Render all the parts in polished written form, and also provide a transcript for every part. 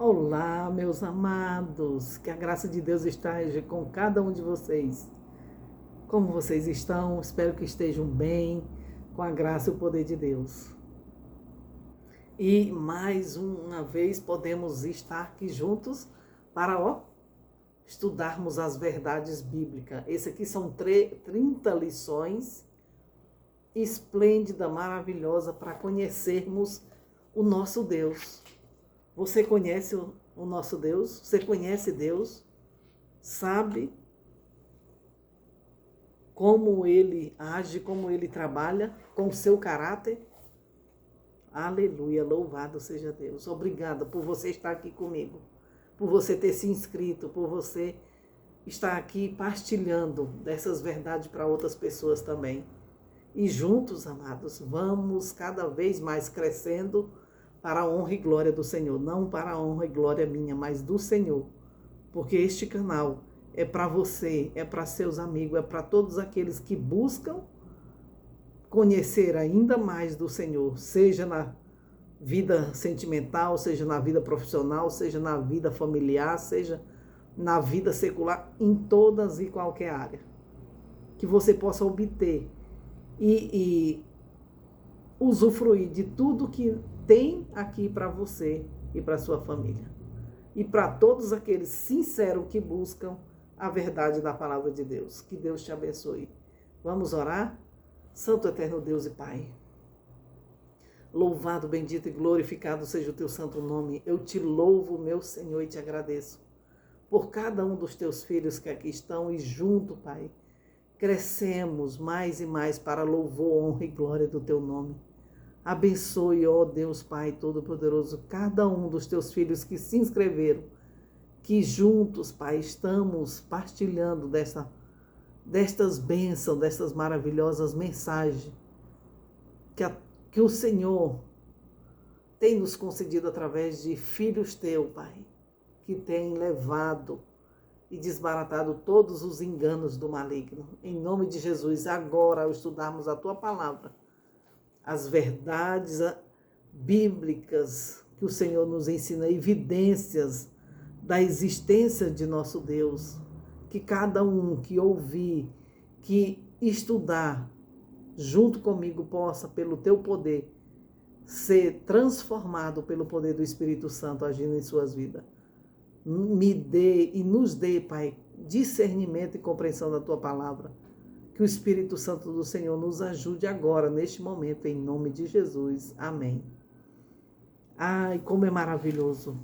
Olá, meus amados, que a graça de Deus esteja com cada um de vocês. Como vocês estão? Espero que estejam bem, com a graça e o poder de Deus. E mais uma vez podemos estar aqui juntos para estudarmos as verdades bíblicas. Esse aqui são 30 lições esplêndida, maravilhosa para conhecermos o nosso Deus. Você conhece o nosso Deus? Você conhece Deus? Sabe como Ele age, como Ele trabalha com o seu caráter? Aleluia, louvado seja Deus. Obrigada por você estar aqui comigo, por você ter se inscrito, por você estar aqui partilhando dessas verdades para outras pessoas também. E juntos, amados, vamos cada vez mais crescendo para a honra e glória do Senhor. Não para a honra e glória minha, mas do Senhor. Porque este canal é para você, é para seus amigos, é para todos aqueles que buscam conhecer ainda mais do Senhor, seja na vida sentimental, seja na vida profissional, seja na vida familiar, seja na vida secular, em todas e qualquer área. Que você possa obter e usufruir de tudo que tem aqui para você e para sua família. E para todos aqueles sinceros que buscam a verdade da palavra de Deus. Que Deus te abençoe. Vamos orar? Santo eterno Deus e Pai, louvado, bendito e glorificado seja o teu santo nome. Eu te louvo, meu Senhor, e te agradeço por cada um dos teus filhos que aqui estão e junto, Pai, crescemos mais e mais para louvor, honra e glória do teu nome. Abençoe, ó Deus Pai Todo-Poderoso, cada um dos teus filhos que se inscreveram, que juntos, Pai, estamos partilhando destas bênçãos, destas maravilhosas mensagens que o Senhor tem nos concedido através de filhos teus, Pai, que têm levado e desbaratado todos os enganos do maligno. Em nome de Jesus, agora, ao estudarmos a tua palavra, as verdades bíblicas que o Senhor nos ensina, evidências da existência de nosso Deus, que cada um que ouvir, que estudar junto comigo possa, pelo teu poder, ser transformado pelo poder do Espírito Santo agindo em suas vidas. Me dê e nos dê, Pai, discernimento e compreensão da tua palavra. Que o Espírito Santo do Senhor nos ajude agora, neste momento, em nome de Jesus. Amém. Ai, como é maravilhoso.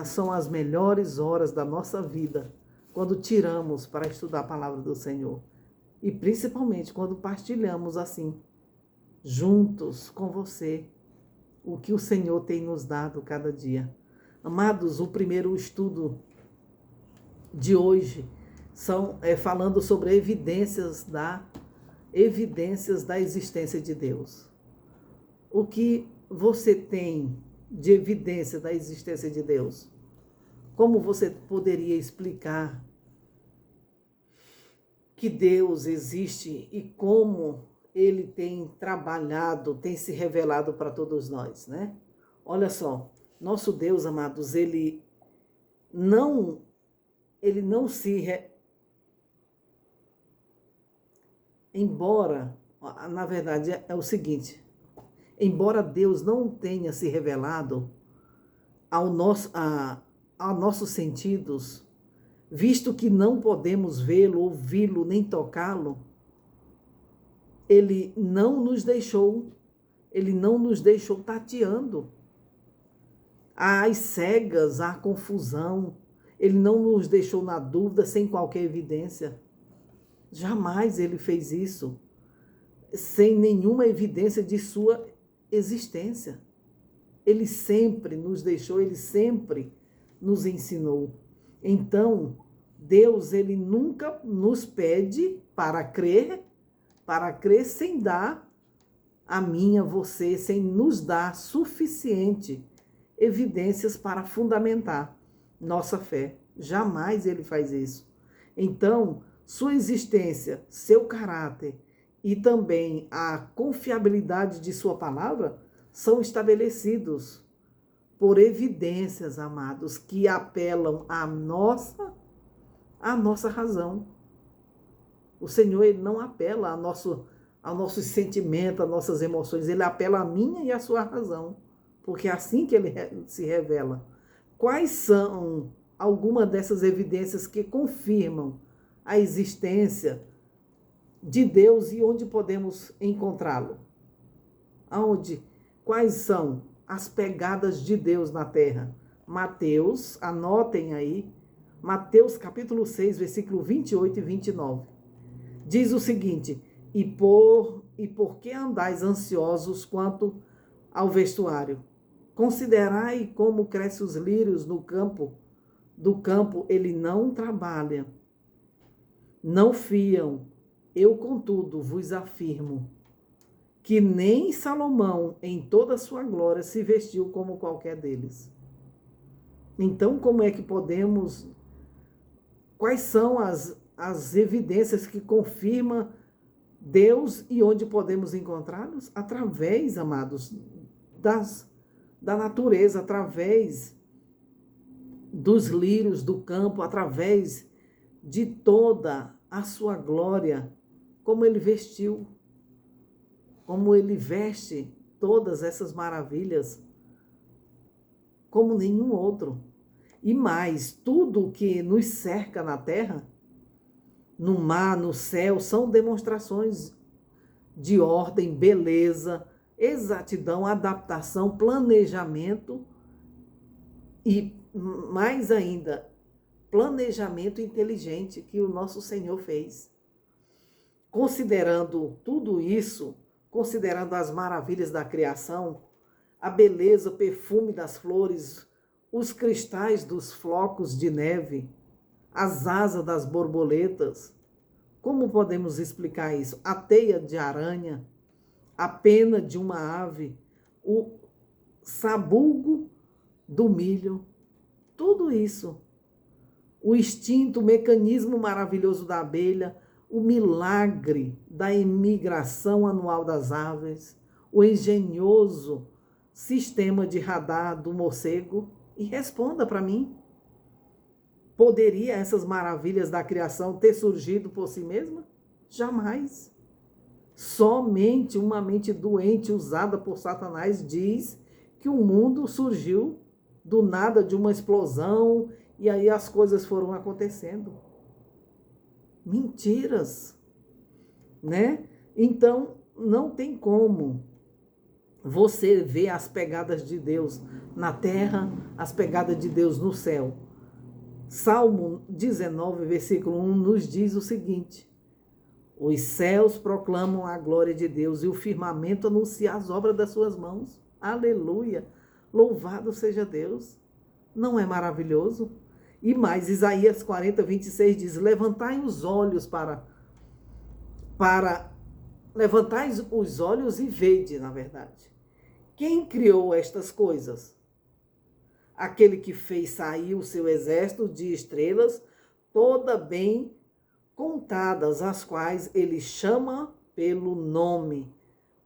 São as melhores horas da nossa vida, quando tiramos para estudar a palavra do Senhor. E principalmente quando partilhamos assim, juntos com você, o que o Senhor tem nos dado cada dia. Amados, o primeiro estudo de hoje falando sobre evidências da existência de Deus. O que você tem de evidência da existência de Deus? Como você poderia explicar que Deus existe e como Ele tem trabalhado, tem se revelado para todos nós, né? Olha só, nosso Deus, amados, Ele não embora, na verdade, é o seguinte, embora Deus não tenha se revelado a nossos sentidos, visto que não podemos vê-lo, ouvi-lo, nem tocá-lo, ele não nos deixou tateando. Às cegas, à confusão, ele não nos deixou na dúvida, sem qualquer evidência. Jamais ele fez isso, sem nenhuma evidência de sua existência. Ele sempre nos deixou, ele sempre nos ensinou. Então, Deus, ele nunca nos pede para crer sem dar a mim, a você, sem nos dar suficiente evidências para fundamentar nossa fé. Jamais ele faz isso. Então, sua existência, seu caráter e também a confiabilidade de sua palavra são estabelecidos por evidências, amados, que apelam à nossa razão. O Senhor, ele não apela ao nosso sentimento, às nossas emoções, ele apela à minha e à sua razão, porque é assim que ele se revela. Quais são algumas dessas evidências que confirmam a existência de Deus e onde podemos encontrá-lo? Aonde? Quais são as pegadas de Deus na terra? Mateus, anotem aí, Mateus capítulo 6, versículo 28 e 29. Diz o seguinte: E por que andais ansiosos quanto ao vestuário? Considerai como crescem os lírios do campo, ele não trabalha, não fiam. Eu, contudo, vos afirmo que nem Salomão, em toda a sua glória, se vestiu como qualquer deles. Então, como é que podemos... Quais são as evidências que confirmam Deus e onde podemos encontrá-los? Através, amados, da natureza, através dos lírios do campo, através de toda a sua glória, como ele vestiu, como ele veste todas essas maravilhas, como nenhum outro. E mais, tudo que nos cerca na terra, no mar, no céu, são demonstrações de ordem, beleza, exatidão, adaptação, planejamento e, mais ainda, planejamento inteligente que o nosso Senhor fez. Considerando tudo isso, considerando as maravilhas da criação, a beleza, o perfume das flores, os cristais dos flocos de neve, as asas das borboletas, como podemos explicar isso? A teia de aranha, a pena de uma ave, o sabugo do milho, tudo isso. O instinto, o mecanismo maravilhoso da abelha, o milagre da imigração anual das aves, o engenhoso sistema de radar do morcego. E responda para mim, poderia essas maravilhas da criação ter surgido por si mesma? Jamais. Somente uma mente doente usada por Satanás diz que o mundo surgiu do nada, de uma explosão, e aí as coisas foram acontecendo. Mentiras, né? Então, não tem como você ver as pegadas de Deus na terra, as pegadas de Deus no céu. Salmo 19, versículo 1, nos diz o seguinte: os céus proclamam a glória de Deus e o firmamento anuncia as obras das suas mãos. Aleluia! Louvado seja Deus! Não é maravilhoso? E mais, Isaías 40, 26 diz: levantai os olhos levantai os olhos e vede, na verdade. Quem criou estas coisas? Aquele que fez sair o seu exército de estrelas, toda bem contadas, as quais ele chama pelo nome,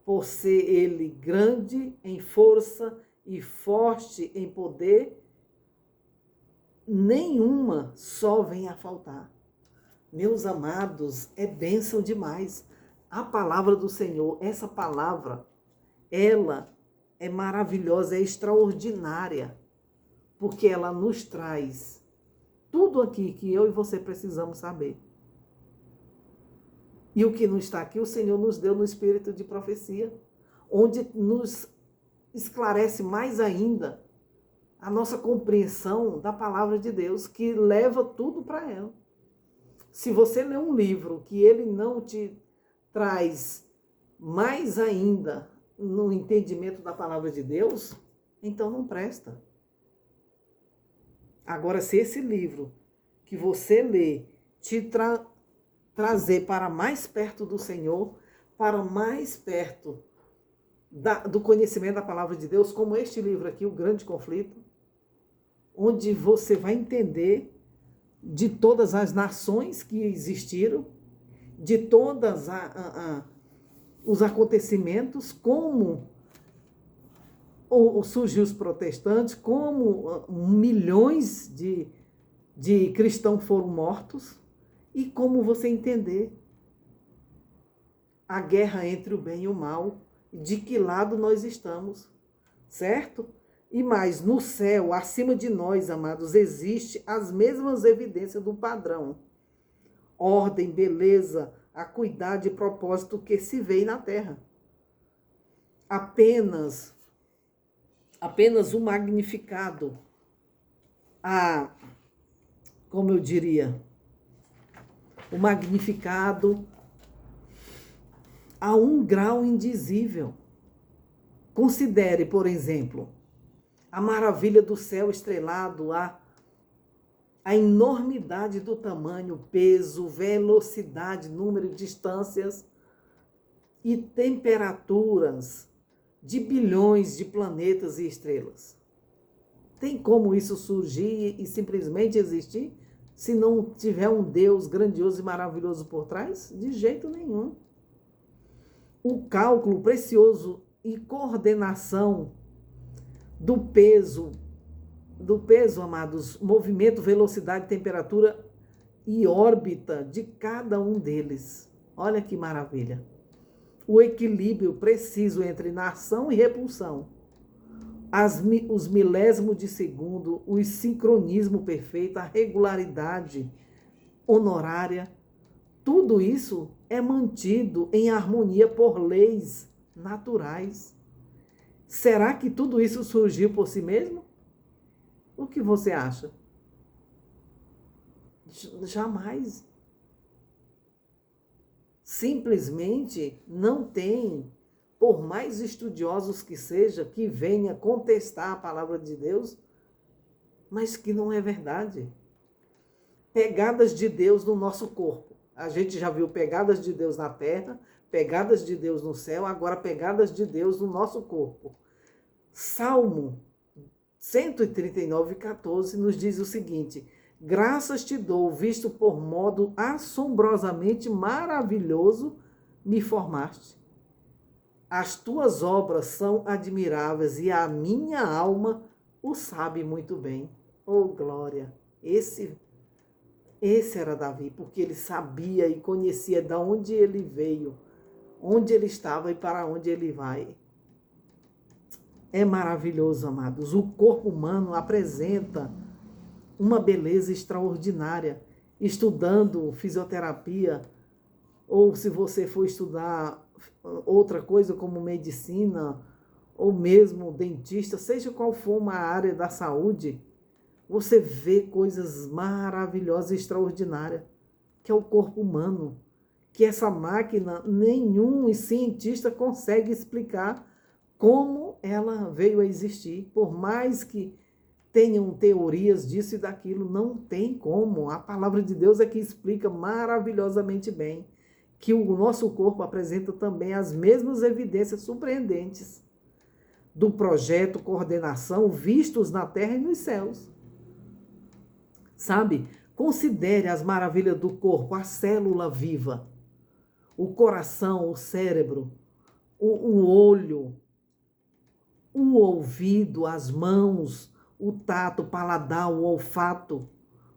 por ser ele grande em força e forte em poder, nenhuma só vem a faltar. Meus amados, é bênção demais. A palavra do Senhor, essa palavra, ela é maravilhosa, é extraordinária, porque ela nos traz tudo aqui que eu e você precisamos saber. E o que não está aqui, o Senhor nos deu no espírito de profecia, onde nos esclarece mais ainda a nossa compreensão da palavra de Deus, que leva tudo para ela. Se você lê um livro que ele não te traz mais ainda no entendimento da palavra de Deus, então não presta. Agora, se esse livro que você lê te trazer para mais perto do Senhor, para mais perto do conhecimento da palavra de Deus, como este livro aqui, O Grande Conflito, onde você vai entender de todas as nações que existiram, de todos os acontecimentos, como ou surgiu os protestantes, como milhões de cristãos foram mortos, e como você entender a guerra entre o bem e o mal, de que lado nós estamos, certo? E mais, no céu, acima de nós, amados, existe as mesmas evidências do padrão. Ordem, beleza, acuidade e propósito que se vê na terra. Apenas o magnificado, como eu diria, o magnificado a um grau indizível. Considere, por exemplo, a maravilha do céu estrelado, a enormidade do tamanho, peso, velocidade, número de distâncias e temperaturas de bilhões de planetas e estrelas. Tem como isso surgir e simplesmente existir se não tiver um Deus grandioso e maravilhoso por trás? De jeito nenhum. O cálculo precioso e coordenação do peso, amados, movimento, velocidade, temperatura e órbita de cada um deles. Olha que maravilha. O equilíbrio preciso entre ação e repulsão, os milésimos de segundo, o sincronismo perfeito, a regularidade honorária, tudo isso é mantido em harmonia por leis naturais. Será que tudo isso surgiu por si mesmo? O que você acha? Jamais. Simplesmente não tem, por mais estudiosos que seja, que venha contestar a palavra de Deus, mas que não é verdade. Pegadas de Deus no nosso corpo. A gente já viu pegadas de Deus na terra, pegadas de Deus no céu, agora pegadas de Deus no nosso corpo. Salmo 139:14 nos diz o seguinte: graças te dou, visto por modo assombrosamente maravilhoso me formaste. As tuas obras são admiráveis e a minha alma o sabe muito bem. Oh, glória! Esse era Davi, porque ele sabia e conhecia de onde ele veio, onde ele estava e para onde ele vai. É maravilhoso, amados. O corpo humano apresenta uma beleza extraordinária. Estudando fisioterapia, ou se você for estudar outra coisa como medicina, ou mesmo dentista, seja qual for uma área da saúde, você vê coisas maravilhosas e extraordinárias, que é o corpo humano, que essa máquina, nenhum cientista consegue explicar como ela veio a existir. Por mais que tenham teorias disso e daquilo, não tem como. A palavra de Deus é que explica maravilhosamente bem que o nosso corpo apresenta também as mesmas evidências surpreendentes do projeto, coordenação, vistos na terra e nos céus. Sabe? Considere as maravilhas do corpo, a célula viva, o coração, o cérebro, o olho, o ouvido, as mãos, o tato, o paladar, o olfato,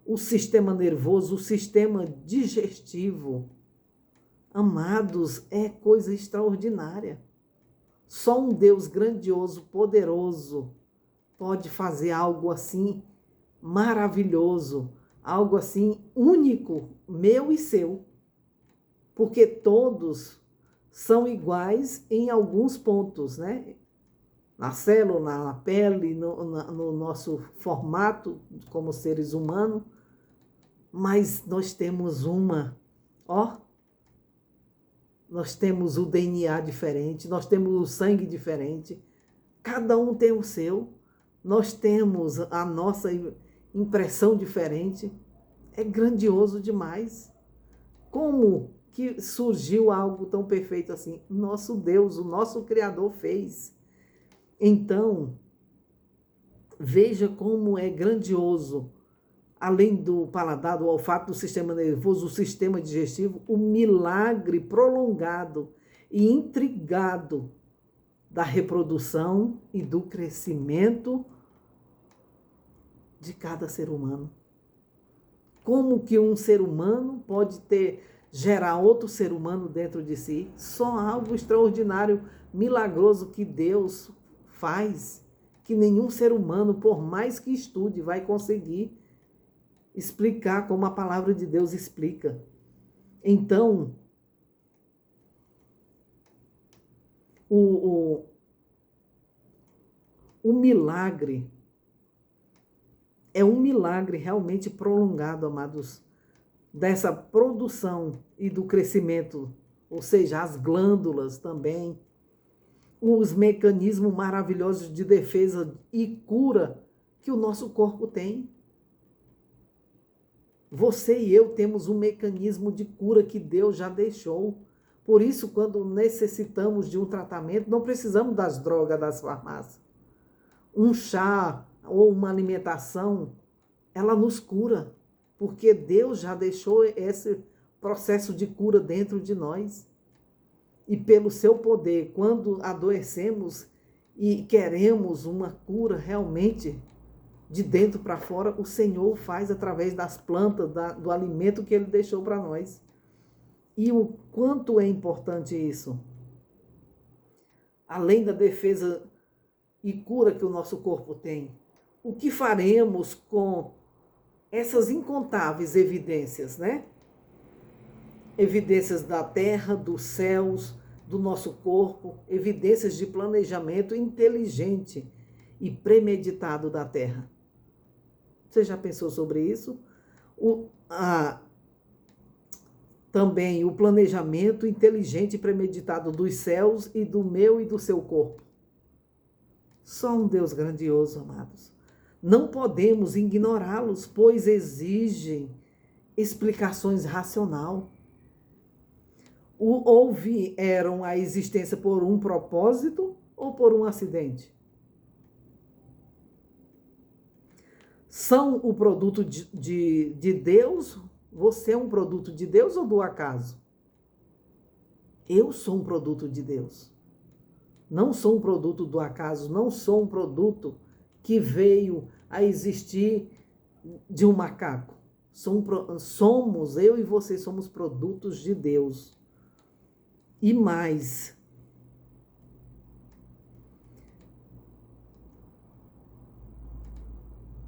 o sistema nervoso, o sistema digestivo. Amados, é coisa extraordinária. Só um Deus grandioso, poderoso, pode fazer algo assim maravilhoso, algo assim único, meu e seu. Porque todos são iguais em alguns pontos, né? Na célula, na pele, no nosso formato como seres humanos, mas nós temos nós temos o DNA diferente, nós temos o sangue diferente, cada um tem o seu, nós temos a nossa impressão diferente, é grandioso demais. Como que surgiu algo tão perfeito assim? Nosso Deus, o nosso Criador fez. Então, veja como é grandioso, além do paladar, do olfato, do sistema nervoso, o sistema digestivo, o milagre prolongado e intrigado da reprodução e do crescimento de cada ser humano. Como que um ser humano pode gerar outro ser humano dentro de si? Só algo extraordinário, milagroso que Deus faz, que nenhum ser humano, por mais que estude, vai conseguir explicar como a palavra de Deus explica. Então, o milagre é um milagre realmente prolongado, amados, dessa produção e do crescimento, ou seja, as glândulas também, os mecanismos maravilhosos de defesa e cura que o nosso corpo tem. Você e eu temos um mecanismo de cura que Deus já deixou. Por isso, quando necessitamos de um tratamento, não precisamos das drogas das farmácias. Um chá ou uma alimentação, ela nos cura, porque Deus já deixou esse processo de cura dentro de nós. E pelo seu poder, quando adoecemos e queremos uma cura realmente de dentro para fora, o Senhor faz através das plantas, do alimento que Ele deixou para nós. E o quanto é importante isso? Além da defesa e cura que o nosso corpo tem, o que faremos com essas incontáveis evidências, né? Evidências da terra, dos céus, do nosso corpo, evidências de planejamento inteligente e premeditado da terra. Você já pensou sobre isso? Também o planejamento inteligente e premeditado dos céus e do meu e do seu corpo. Só um Deus grandioso, amados. Não podemos ignorá-los, pois exigem explicações racionais. Ou vieram à existência por um propósito ou por um acidente? São o produto de Deus? Você é um produto de Deus ou do acaso? Eu sou um produto de Deus. Não sou um produto do acaso, não sou um produto que veio a existir de um macaco. Somos, eu e você somos produtos de Deus. E mais,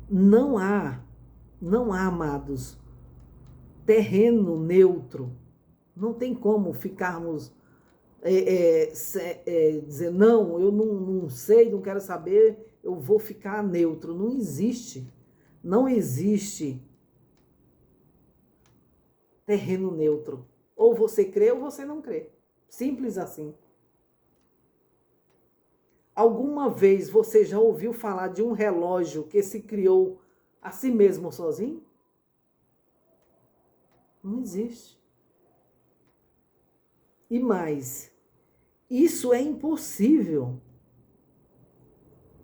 não há, amados, terreno neutro. Não tem como ficarmos dizer, não, eu não sei, não quero saber, eu vou ficar neutro. Não existe. Não existe terreno neutro. Ou você crê ou você não crê. Simples assim. Alguma vez você já ouviu falar de um relógio que se criou a si mesmo sozinho? Não existe. E mais, isso é impossível.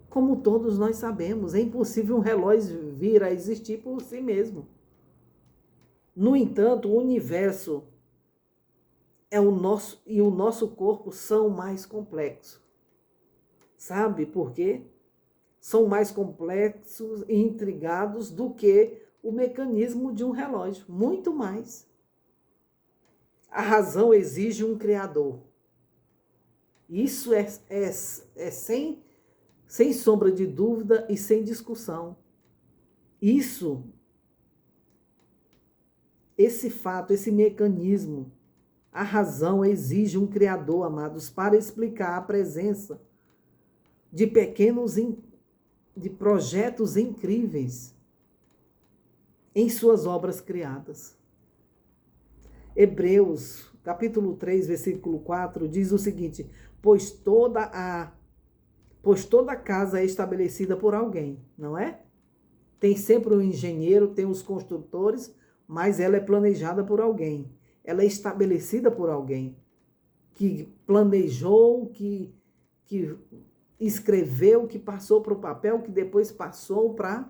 Como todos nós sabemos, é impossível um relógio vir a existir por si mesmo. No entanto, o universo e o nosso corpo são mais complexos. Sabe por quê? São mais complexos e intrigados do que o mecanismo de um relógio. Muito mais. A razão exige um criador. Isso é sem sombra de dúvida e sem discussão. Esse fato, esse mecanismo, a razão exige um criador, amados, para explicar a presença de de projetos incríveis em suas obras criadas. Hebreus, capítulo 3, versículo 4, diz o seguinte: pois toda casa é estabelecida por alguém, não é? Tem sempre um engenheiro, tem os construtores, mas ela é planejada por alguém. Ela é estabelecida por alguém que planejou, que escreveu, que passou para o papel, que depois passou para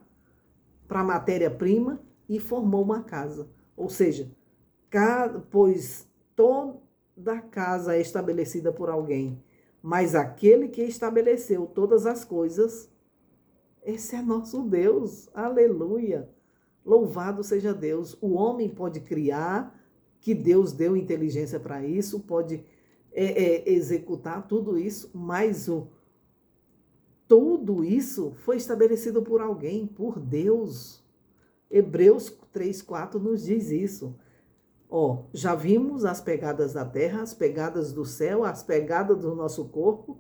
a matéria-prima e formou uma casa. Ou seja, pois toda casa é estabelecida por alguém. mas aquele que estabeleceu todas as coisas, esse é nosso Deus. Aleluia! Louvado seja Deus. O homem pode criar, que Deus deu inteligência para isso, pode executar tudo isso, mas tudo isso foi estabelecido por alguém, por Deus. Hebreus 3:4 nos diz isso. Já vimos as pegadas da terra, as pegadas do céu, as pegadas do nosso corpo,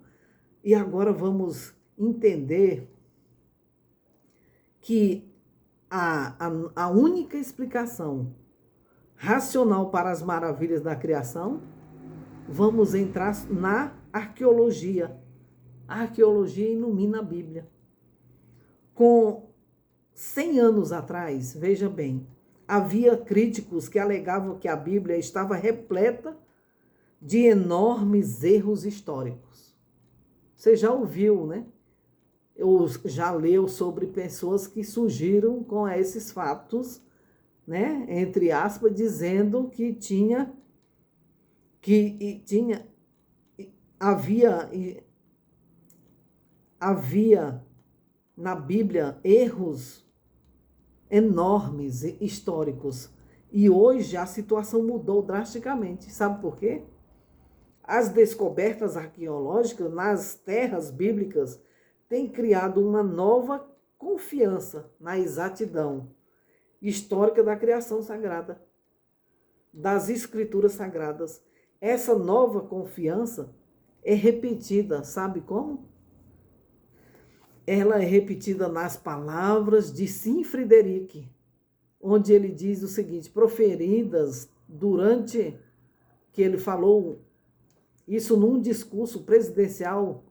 e agora vamos entender que a única explicação racional para as maravilhas da criação, vamos entrar na arqueologia. A arqueologia ilumina a Bíblia. Com 100 anos atrás, veja bem, havia críticos que alegavam que a Bíblia estava repleta de enormes erros históricos. Você já ouviu, né? Ou já leu sobre pessoas que surgiram com esses fatos, né? Entre aspas, dizendo que havia na Bíblia erros enormes históricos. E hoje a situação mudou drasticamente. Sabe por quê? As descobertas arqueológicas nas terras bíblicas têm criado uma nova confiança na exatidão histórica da criação sagrada, das escrituras sagradas. Essa nova confiança é repetida, sabe como? Ela é repetida nas palavras de Sim Frederick, onde ele diz o seguinte, proferidas durante que ele falou isso num discurso presidencial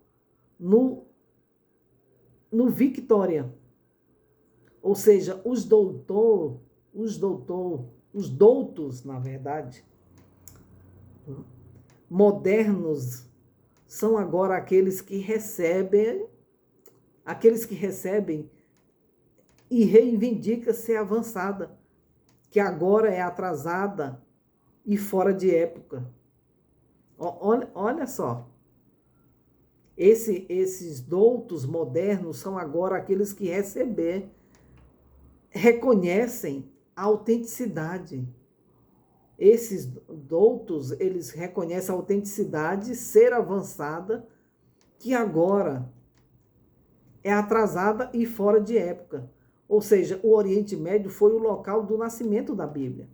no Victoria. Ou seja, os doutos, na verdade, modernos, são agora aqueles que recebem e reivindica ser avançada, que agora é atrasada e fora de época. Olha só, esses doutos modernos são agora aqueles que reconhecem a autenticidade. Esses doutos, eles reconhecem a autenticidade, ser avançada, que agora é atrasada e fora de época. Ou seja, o Oriente Médio foi o local do nascimento da Bíblia.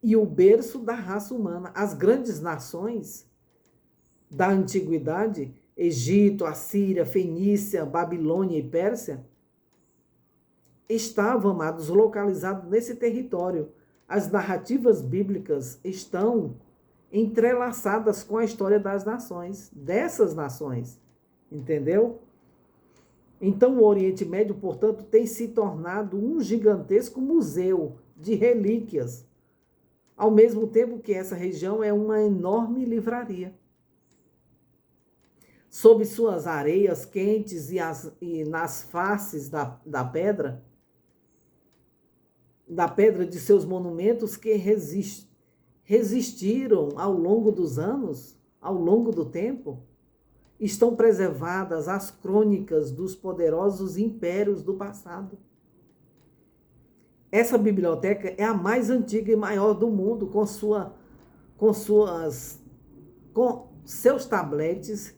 E o berço da raça humana. As grandes nações da antiguidade, Egito, Assíria, Fenícia, Babilônia e Pérsia, estavam, amados, localizados nesse território. As narrativas bíblicas estão entrelaçadas com a história das nações, dessas nações. Entendeu? Então, o Oriente Médio, portanto, tem se tornado um gigantesco museu de relíquias, ao mesmo tempo que essa região é uma enorme livraria. Sob suas areias quentes e nas faces da pedra de seus monumentos que resistiram ao longo dos anos, ao longo do tempo, estão preservadas as crônicas dos poderosos impérios do passado. Essa biblioteca é a mais antiga e maior do mundo, com seus tabletes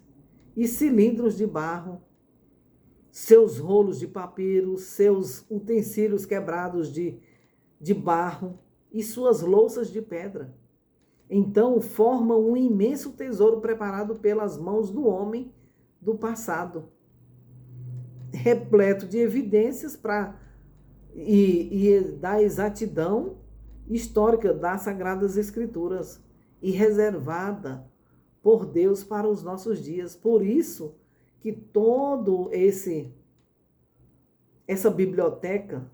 e cilindros de barro, seus rolos de papiro, seus utensílios quebrados de barro e suas louças de pedra. Então, formam um imenso tesouro preparado pelas mãos do homem do passado, repleto de evidências e da exatidão histórica das Sagradas Escrituras e reservada por Deus para os nossos dias. Por isso que essa biblioteca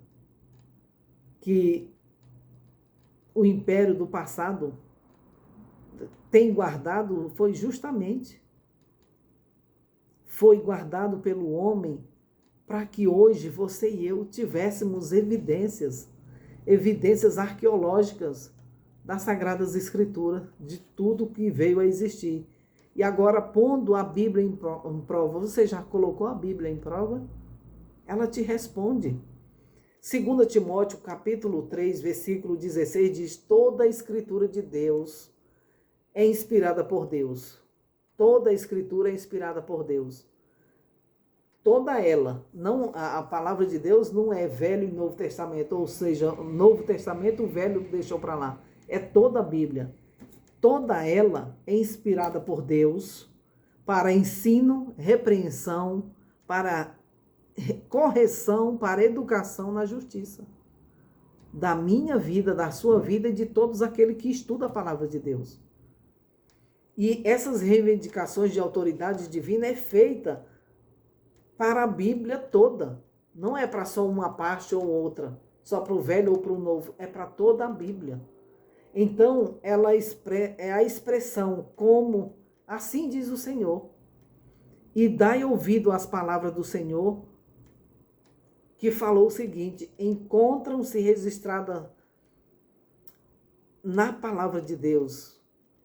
que o império do passado tem guardado foi guardado pelo homem para que hoje você e eu tivéssemos evidências arqueológicas das Sagradas Escrituras, de tudo que veio a existir. E agora, pondo a Bíblia em prova, você já colocou a Bíblia em prova? Ela te responde. 2 Timóteo, capítulo 3, versículo 16, diz: toda a escritura de Deus é inspirada por Deus. Toda a escritura é inspirada por Deus. Toda ela. Não, a palavra de Deus não é Velho e Novo Testamento, ou seja, Novo Testamento, o Velho deixou para lá. É toda a Bíblia. Toda ela é inspirada por Deus para ensino, repreensão, para correção, para educação na justiça. Da minha vida, da sua vida e de todos aqueles que estudam a palavra de Deus. E essas reivindicações de autoridade divina é feita para a Bíblia toda. Não é para só uma parte ou outra, só para o velho ou para o novo, é para toda a Bíblia. Então, ela é a expressão como assim diz o Senhor. E dai ouvido às palavras do Senhor, que falou o seguinte: encontram-se registradas na palavra de Deus.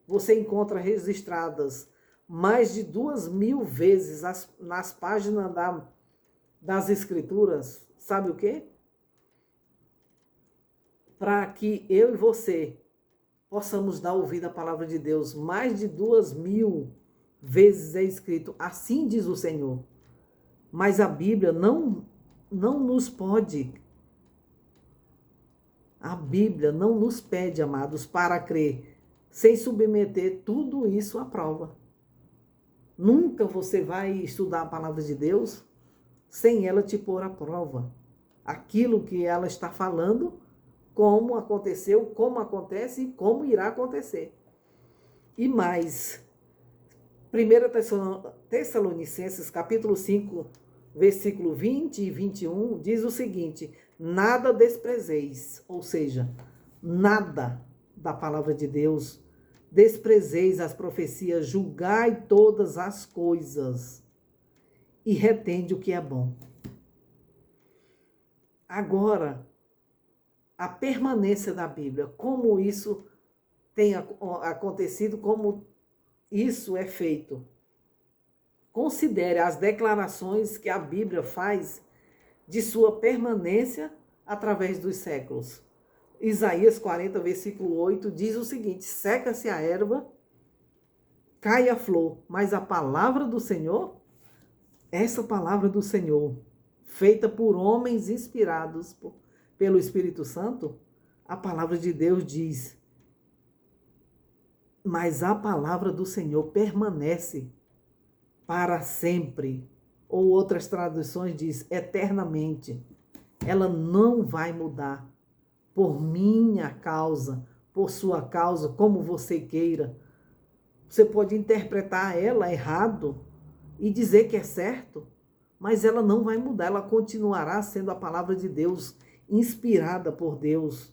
Você encontra registradas mais de 2.000 vezes nas páginas das Escrituras. Sabe o quê? Para que eu e você possamos dar ouvido à palavra de Deus. Mais de 2.000 vezes é escrito: assim diz o Senhor. Mas a Bíblia não nos pode. A Bíblia não nos pede, amados, para crer, sem submeter tudo isso à prova. Nunca você vai estudar a palavra de Deus sem ela te pôr à prova. Aquilo que ela está falando, como aconteceu, como acontece e como irá acontecer. E mais, 1 Tessalonicenses, capítulo 5, versículo 20 e 21, diz o seguinte: nada desprezeis, ou seja, nada da palavra de Deus, desprezeis as profecias, julgai todas as coisas e retende o que é bom. Agora, a permanência da Bíblia, como isso tem acontecido, como isso é feito. Considere as declarações que a Bíblia faz de sua permanência através dos séculos. Isaías 40, versículo 8, diz o seguinte: seca-se a erva, cai a flor, mas a palavra do Senhor, essa palavra do Senhor, feita por homens inspirados pelo Espírito Santo, a palavra de Deus diz: mas a palavra do Senhor permanece para sempre. Ou outras traduções diz eternamente. Ela não vai mudar por minha causa, por sua causa, como você queira. Você pode interpretar ela errado e dizer que é certo, mas ela não vai mudar, ela continuará sendo a palavra de Deus, inspirada por Deus,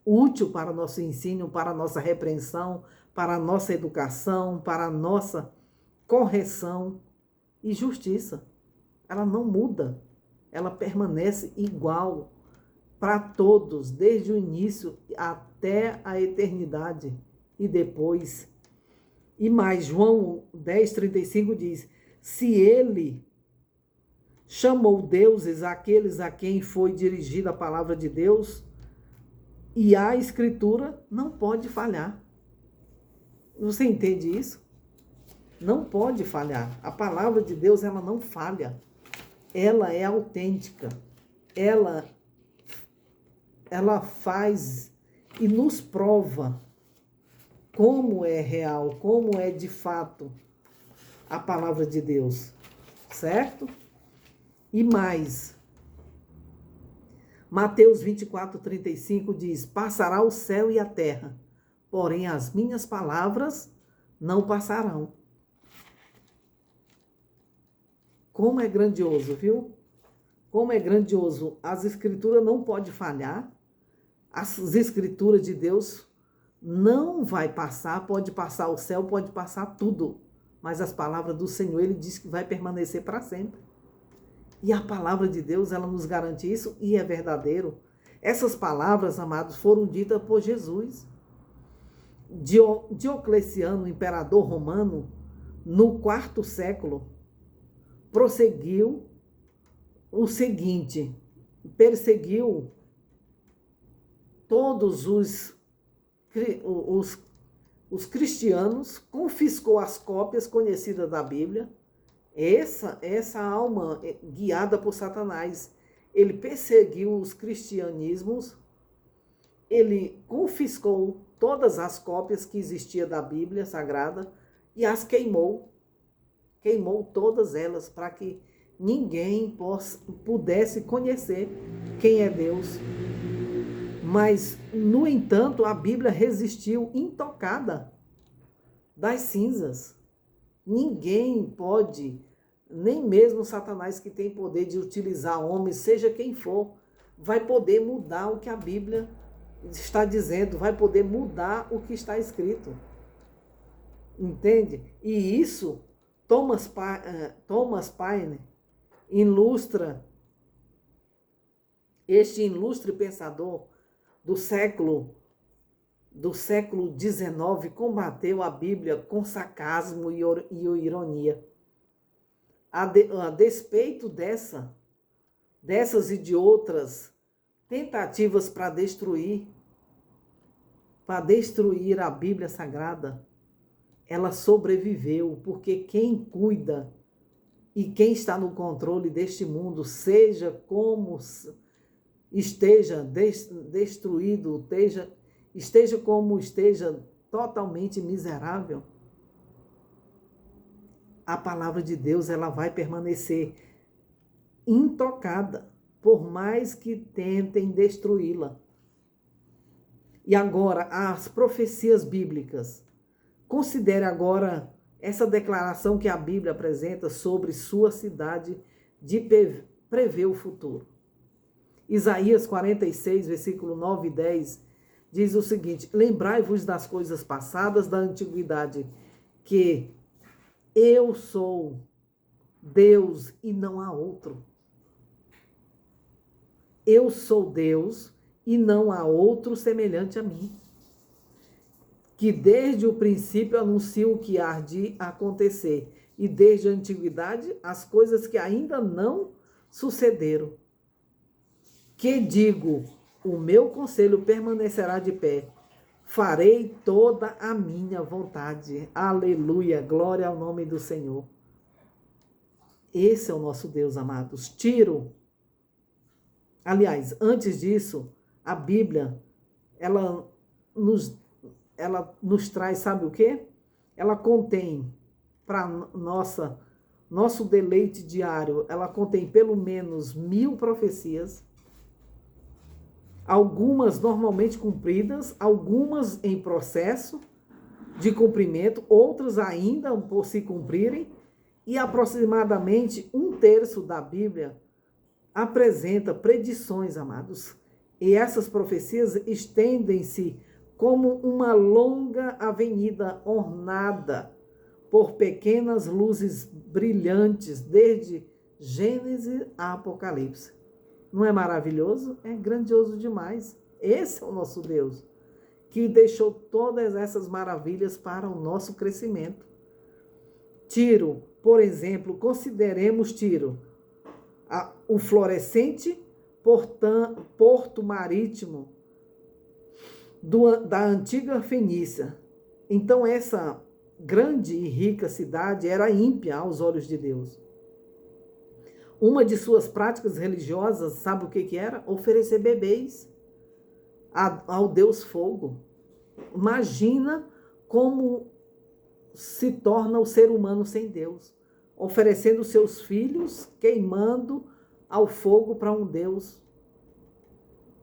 útil para o nosso ensino, para a nossa repreensão, para a nossa educação, para a nossa correção e justiça. Ela não muda, ela permanece igual para todos, desde o início até a eternidade e depois. E mais, João 10:35 diz: se ele chamou deuses aqueles a quem foi dirigida a palavra de Deus, e a Escritura não pode falhar. Você entende isso? Não pode falhar. A palavra de Deus, ela não falha. Ela é autêntica. Ela faz e nos prova como é real, como é de fato a palavra de Deus. Certo? E mais, Mateus 24:35 diz: passará o céu e a terra, porém as minhas palavras não passarão. Como é grandioso, viu? Como é grandioso. As Escrituras não podem falhar. As Escrituras de Deus não vai passar. Pode passar o céu, pode passar tudo. Mas as palavras do Senhor, Ele diz que vai permanecer para sempre. E a palavra de Deus, ela nos garante isso e é verdadeiro. Essas palavras, amados, foram ditas por Jesus. Diocleciano, imperador romano, no quarto século, prosseguiu o seguinte: perseguiu todos os cristianos, confiscou as cópias conhecidas da Bíblia. Essa alma guiada por Satanás, ele perseguiu os cristianismos, ele confiscou todas as cópias que existiam da Bíblia Sagrada e as queimou todas elas para que ninguém pudesse conhecer quem é Deus. Mas, no entanto, a Bíblia resistiu intocada das cinzas. Ninguém pode, nem mesmo Satanás, que tem poder de utilizar homens, seja quem for, vai poder mudar o que a Bíblia está dizendo, vai poder mudar o que está escrito. Entende? E isso, Thomas Paine ilustra, este ilustre pensador do século XIX, combateu a Bíblia com sarcasmo e ironia. A despeito dessas e de outras tentativas para destruir a Bíblia Sagrada, ela sobreviveu, porque quem cuida e quem está no controle deste mundo, seja como esteja destruído, esteja como esteja totalmente miserável, a palavra de Deus ela vai permanecer intocada, por mais que tentem destruí-la. E agora, as profecias bíblicas. Considere agora essa declaração que a Bíblia apresenta sobre sua cidade de prever o futuro. Isaías 46, versículo 9 e 10, diz o seguinte: lembrai-vos das coisas passadas da antiguidade, que eu sou Deus e não há outro. Eu sou Deus e não há outro semelhante a mim, que desde o princípio anuncio o que há de acontecer, e desde a antiguidade as coisas que ainda não sucederam. Que digo, o meu conselho permanecerá de pé, farei toda a minha vontade. Aleluia, glória ao nome do Senhor. Esse é o nosso Deus, amados. Tiro. Aliás, antes disso, a Bíblia, ela nos traz, sabe o quê? Ela contém, para nosso deleite diário, ela contém pelo menos 1000 profecias, algumas normalmente cumpridas, algumas em processo de cumprimento, outras ainda por se cumprirem, e aproximadamente 1/3 da Bíblia apresenta predições, amados. E essas profecias estendem-se como uma longa avenida ornada por pequenas luzes brilhantes, desde Gênesis a Apocalipse. Não é maravilhoso? É grandioso demais. Esse é o nosso Deus, que deixou todas essas maravilhas para o nosso crescimento. Tiro, por exemplo, consideremos Tiro, o florescente porto marítimo da antiga Fenícia. Então, essa grande e rica cidade era ímpia aos olhos de Deus. Uma de suas práticas religiosas, sabe o que era? Oferecer bebês ao Deus Fogo. Imagina como se torna o ser humano sem Deus, oferecendo seus filhos, queimando ao fogo para um Deus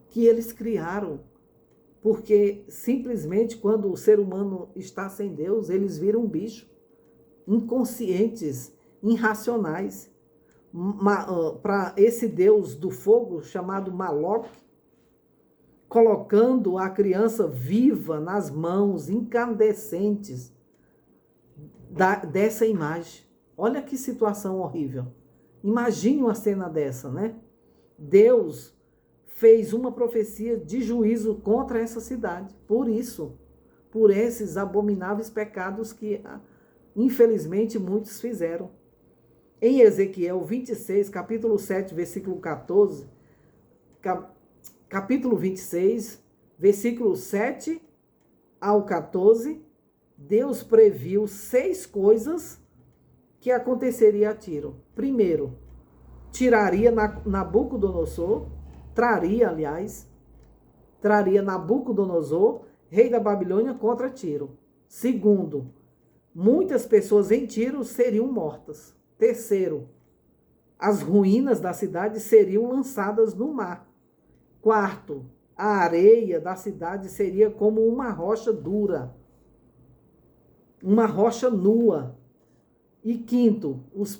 que eles criaram. Porque simplesmente quando o ser humano está sem Deus, eles viram um bicho, inconscientes, irracionais. Para esse Deus do fogo, chamado Moloque, colocando a criança viva nas mãos incandescentes dessa imagem. Olha que situação horrível. Imagine uma cena dessa, né? Deus fez uma profecia de juízo contra essa cidade. Por isso, por esses abomináveis pecados que, infelizmente, muitos fizeram. Em Ezequiel 26, capítulo 7, versículo 14, capítulo 26, versículo 7 ao 14, Deus previu 6 coisas que aconteceria a Tiro. Primeiro, traria Nabucodonosor, rei da Babilônia, contra Tiro. Segundo, muitas pessoas em Tiro seriam mortas. Terceiro, as ruínas da cidade seriam lançadas no mar. Quarto, a areia da cidade seria como uma rocha dura, uma rocha nua. E quinto, os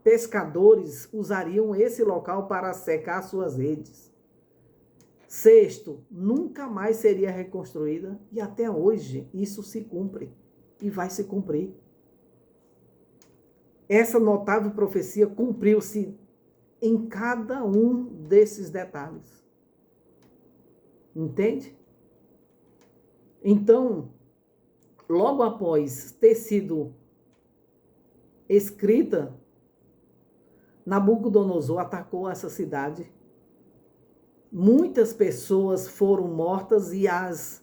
pescadores usariam esse local para secar suas redes. Sexto, nunca mais seria reconstruída, e até hoje isso se cumpre e vai se cumprir. Essa notável profecia cumpriu-se em cada um desses detalhes. Entende? Então, logo após ter sido escrita, Nabucodonosor atacou essa cidade. Muitas pessoas foram mortas e as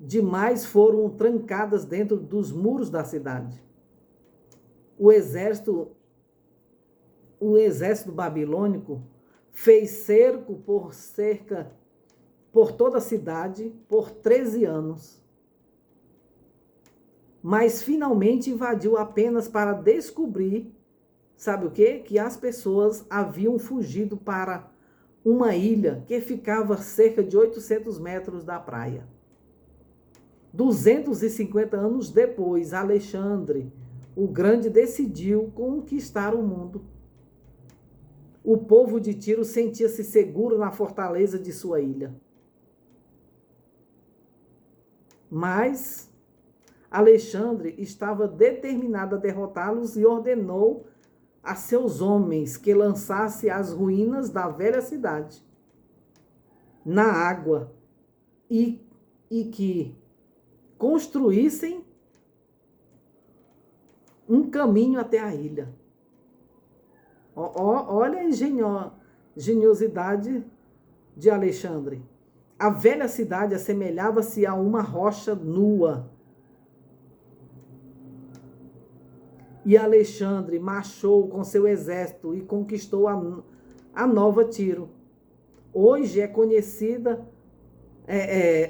demais foram trancadas dentro dos muros da cidade. O exército babilônico fez cerco por toda a cidade por 13 anos. Mas finalmente invadiu apenas para descobrir, sabe o quê? Que as pessoas haviam fugido para uma ilha que ficava a cerca de 800 metros da praia. 250 anos depois, Alexandre o Grande decidiu conquistar o mundo. O povo de Tiro sentia-se seguro na fortaleza de sua ilha. Mas Alexandre estava determinado a derrotá-los e ordenou a seus homens que lançassem as ruínas da velha cidade na água e que construíssem um caminho até a ilha. Olha a engenhosidade de Alexandre. A velha cidade assemelhava-se a uma rocha nua. E Alexandre marchou com seu exército e conquistou a nova Tiro. Hoje é conhecida,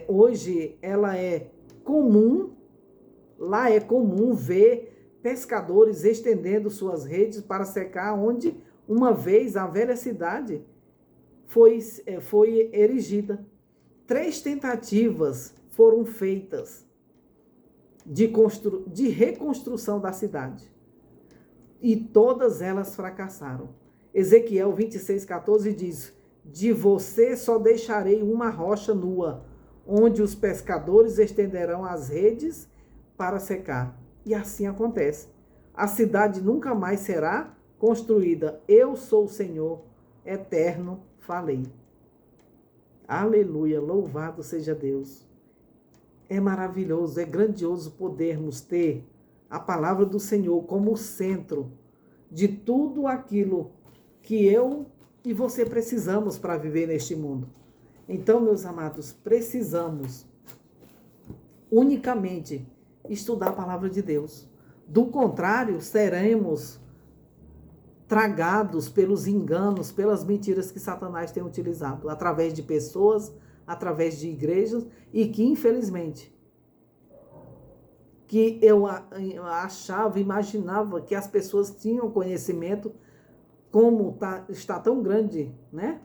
hoje ela é comum, lá é comum ver pescadores estendendo suas redes para secar onde uma vez a velha cidade foi erigida. 3 tentativas foram feitas de reconstrução da cidade. E todas elas fracassaram. Ezequiel 26:14 diz: de você só deixarei uma rocha nua, onde os pescadores estenderão as redes para secar. E assim acontece. A cidade nunca mais será construída. Eu sou o Senhor, eterno, falei. Aleluia, louvado seja Deus. É maravilhoso, é grandioso podermos ter a palavra do Senhor como centro de tudo aquilo que eu e você precisamos para viver neste mundo. Então, meus amados, precisamos unicamente estudar a palavra de Deus. Do contrário, seremos tragados pelos enganos, pelas mentiras que Satanás tem utilizado, através de pessoas, através de igrejas, e que, infelizmente, que eu achava, imaginava que as pessoas tinham conhecimento, como está tão grande, né?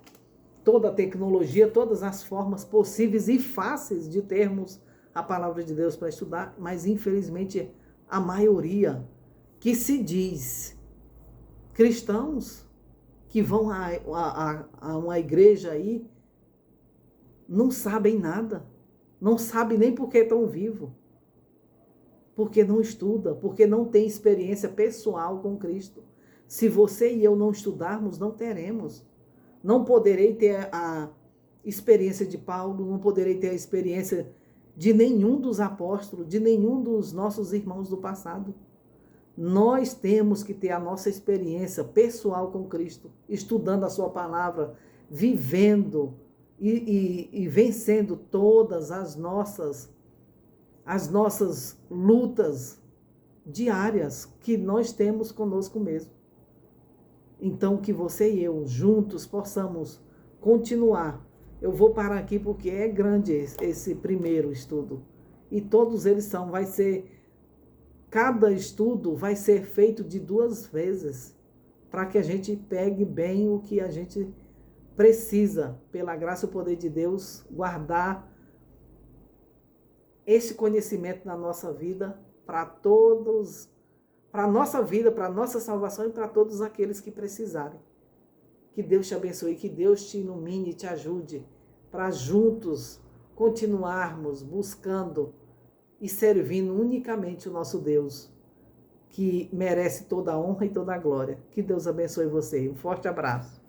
Toda a tecnologia, todas as formas possíveis e fáceis de termos a palavra de Deus para estudar, mas infelizmente a maioria que se diz cristãos, que vão a uma igreja aí, não sabem nada, não sabem nem por que estão vivos, porque não estuda, porque não tem experiência pessoal com Cristo. Se você e eu não estudarmos, não teremos. Não poderei ter a experiência de Paulo, não poderei ter a experiência de nenhum dos apóstolos, de nenhum dos nossos irmãos do passado. Nós temos que ter a nossa experiência pessoal com Cristo, estudando a sua palavra, vivendo e vencendo todas as nossas lutas diárias que nós temos conosco mesmo. Então, que você e eu juntos possamos continuar. Eu vou parar aqui porque é grande esse primeiro estudo. E todos eles cada estudo vai ser feito de 2 vezes, para que a gente pegue bem o que a gente precisa, pela graça e o poder de Deus, guardar esse conhecimento na nossa vida, para todos, para a nossa vida, para a nossa salvação e para todos aqueles que precisarem. Que Deus te abençoe, que Deus te ilumine e te ajude para juntos continuarmos buscando e servindo unicamente o nosso Deus, que merece toda a honra e toda a glória. Que Deus abençoe você. Um forte abraço.